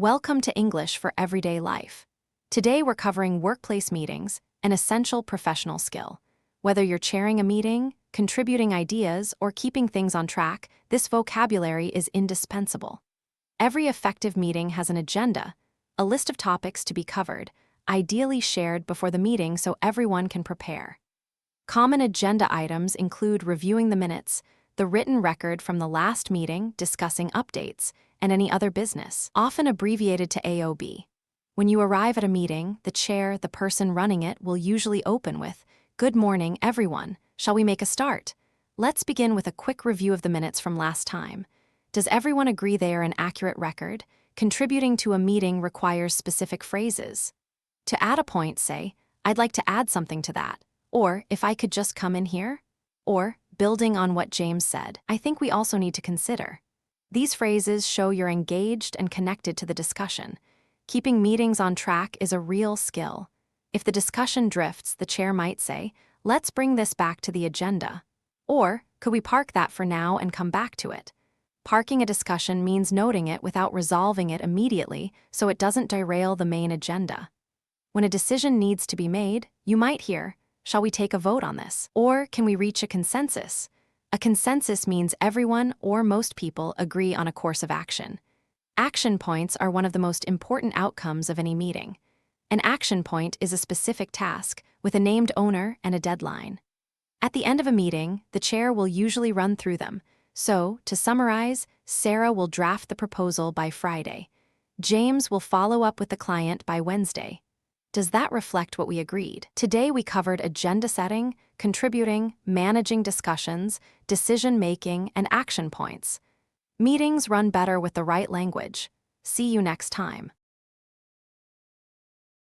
Welcome to English for Everyday Life. Today we're covering workplace meetings, an essential professional skill. Whether you're chairing a meeting, contributing ideas, or keeping things on track, this vocabulary is indispensable. Every effective meeting has an agenda, a list of topics to be covered, ideally shared before the meeting so everyone can prepare. Common agenda items include reviewing the minutes, the written record from the last meeting discussing updates, and any other business, often abbreviated to AOB. When you arrive at a meeting, the chair, the person running it, will usually open with, "Good morning, everyone. Shall we make a start?" Let's begin with a quick review of the minutes from last time. Does everyone agree they are an accurate record? Contributing to a meeting requires specific phrases. To add a point, say, "I'd like to add something to that," or "If I could just come in here," or "Building on what James said, I think we also need to consider." These phrases show you're engaged and connected to the discussion. Keeping meetings on track is a real skill. If the discussion drifts, the chair might say, "Let's bring this back to the agenda." Or, "Could we park that for now and come back to it?" Parking a discussion means noting it without resolving it immediately so it doesn't derail the main agenda. When a decision needs to be made, you might hear, "Shall we take a vote on this?" Or, "Can we reach a consensus?" A consensus means everyone or most people agree on a course of action. Action points are one of the most important outcomes of any meeting. An action point is a specific task with a named owner and a deadline. At the end of a meeting, the chair will usually run through them. So, to summarize, Sarah will draft the proposal by Friday. James will follow up with the client by Wednesday. Does that reflect what we agreed? Today we covered agenda setting, contributing, managing discussions, decision-making, and action points. Meetings run better with the right language. See you next time.